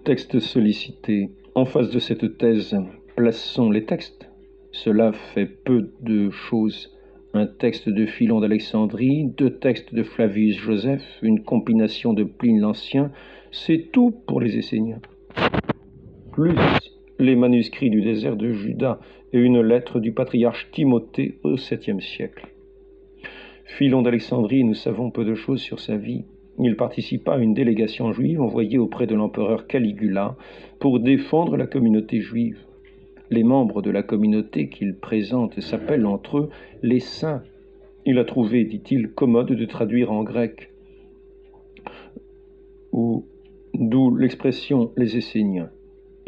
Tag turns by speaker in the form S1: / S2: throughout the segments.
S1: texte sollicité. En face de cette thèse, plaçons les textes. Cela fait peu de choses. Un texte de Philon d'Alexandrie, 2 textes de Flavius Joseph, une compilation de Pline l'Ancien, c'est tout pour les Esséniens. Plus les manuscrits du désert de Juda et une lettre du patriarche Timothée au 7e siècle. Philon d'Alexandrie, nous savons peu de choses sur sa vie. Il participa à une délégation juive envoyée auprès de l'empereur Caligula pour défendre la communauté juive. Les membres de la communauté qu'il présente s'appellent entre eux les saints. Il a trouvé, dit-il, commode de traduire en grec, d'où l'expression les Esséniens.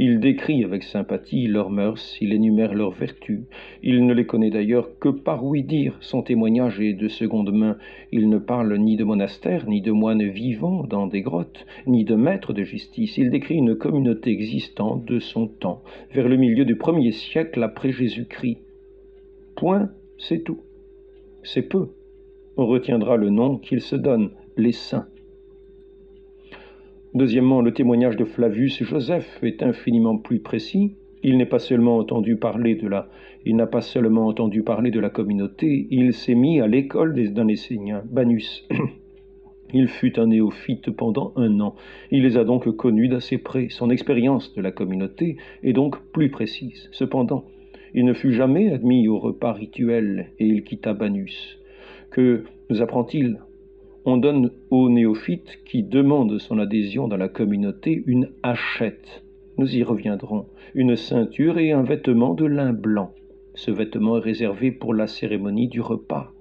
S1: Il décrit avec sympathie leurs mœurs, il énumère leurs vertus. Il ne les connaît d'ailleurs que par ouï-dire. Son témoignage est de seconde main. Il ne parle ni de monastères, ni de moines vivants dans des grottes, ni de maîtres de justice. Il décrit une communauté existante de son temps, vers le milieu du 1er siècle après Jésus-Christ. Point, c'est tout. C'est peu. On retiendra le nom qu'il se donne, les saints. Deuxièmement, le témoignage de Flavius Joseph est infiniment plus précis. Il n'a pas seulement entendu parler de la communauté, il s'est mis à l'école d'un Essénien, Banus. Il fut un néophyte pendant 1 an. Il les a donc connus d'assez près. Son expérience de la communauté est donc plus précise. Cependant, il ne fut jamais admis au repas rituel et il quitta Banus. Que nous apprend-il ? On donne au néophyte qui demande son adhésion dans la communauté une hachette. Nous y reviendrons. Une ceinture et un vêtement de lin blanc. Ce vêtement est réservé pour la cérémonie du repas.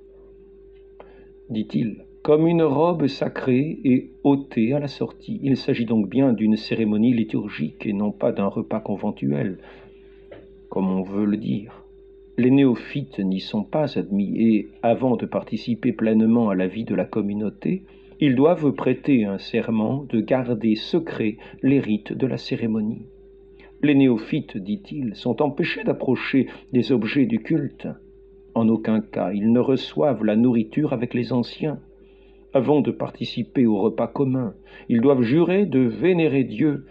S1: Dit-il, comme une robe sacrée et ôtée à la sortie. Il s'agit donc bien d'une cérémonie liturgique et non pas d'un repas conventuel, comme on veut le dire. Les néophytes n'y sont pas admis et, avant de participer pleinement à la vie de la communauté, ils doivent prêter un serment de garder secret les rites de la cérémonie. Les néophytes, dit-il, sont empêchés d'approcher des objets du culte. En aucun cas, ils ne reçoivent la nourriture avec les anciens. Avant de participer au repas commun, ils doivent jurer de vénérer Dieu,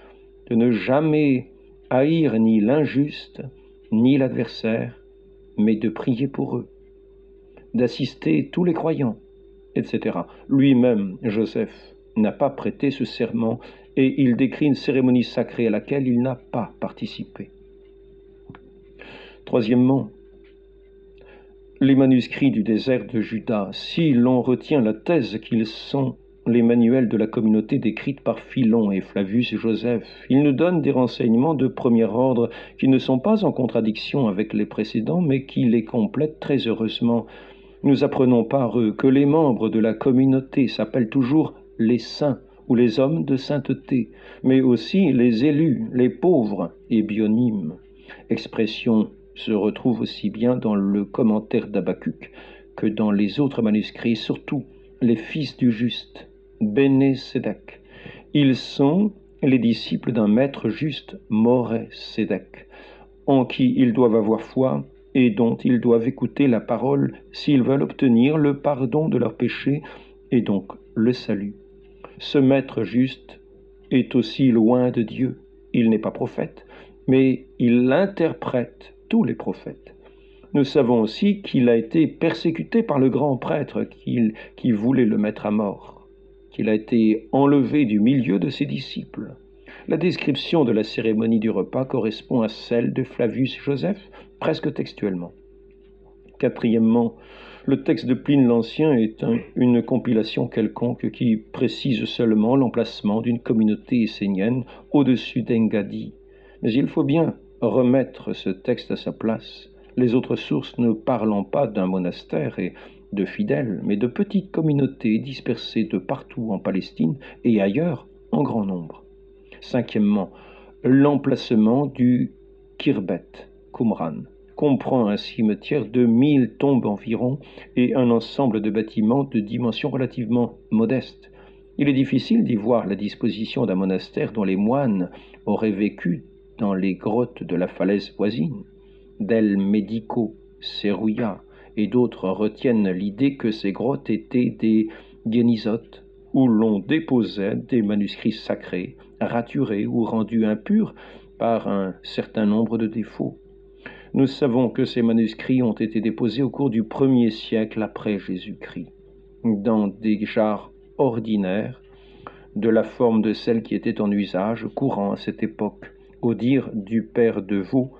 S1: de ne jamais haïr ni l'injuste, ni l'adversaire, mais de prier pour eux, d'assister tous les croyants, etc. Lui-même, Joseph, n'a pas prêté ce serment et il décrit une cérémonie sacrée à laquelle il n'a pas participé. Troisièmement, les manuscrits du désert de Juda, si l'on retient la thèse qu'ils sont les manuels de la communauté décrite par Philon et Flavius Joseph, ils nous donnent des renseignements de premier ordre qui ne sont pas en contradiction avec les précédents, mais qui les complètent très heureusement. Nous apprenons par eux que les membres de la communauté s'appellent toujours les saints ou les hommes de sainteté, mais aussi les élus, les pauvres et bionymes. Expression se retrouve aussi bien dans le commentaire d'Habacuc que dans les autres manuscrits, surtout les fils du juste, Béné Sédek. Ils sont les disciples d'un maître juste, Moré Sédek, en qui ils doivent avoir foi et dont ils doivent écouter la parole s'ils veulent obtenir le pardon de leurs péchés et donc le salut. Ce maître juste est aussi loin de Dieu. Il n'est pas prophète, mais il interprète tous les prophètes. Nous savons aussi qu'il a été persécuté par le grand prêtre qui voulait le mettre à mort, qu'il a été enlevé du milieu de ses disciples. La description de la cérémonie du repas correspond à celle de Flavius Joseph, presque textuellement. Quatrièmement, le texte de Pline l'Ancien est une compilation quelconque qui précise seulement l'emplacement d'une communauté essénienne au-dessus d'Engaddi. Mais il faut bien remettre ce texte à sa place. Les autres sources ne parlant pas d'un monastère et de fidèles, mais de petites communautés dispersées de partout en Palestine et ailleurs en grand nombre. Cinquièmement, l'emplacement du Khirbet, Qumran, comprend un cimetière de 1000 tombes environ et un ensemble de bâtiments de dimensions relativement modestes. Il est difficile d'y voir la disposition d'un monastère dont les moines auraient vécu dans les grottes de la falaise voisine. Del Medico, Serrouya et d'autres retiennent l'idée que ces grottes étaient des guénisotes où l'on déposait des manuscrits sacrés raturés ou rendus impurs par un certain nombre de défauts. Nous savons que ces manuscrits ont été déposés au cours du 1er siècle après Jésus-Christ, dans des jarres ordinaires, de la forme de celles qui étaient en usage courant à cette époque. Au dire du père de Vaux,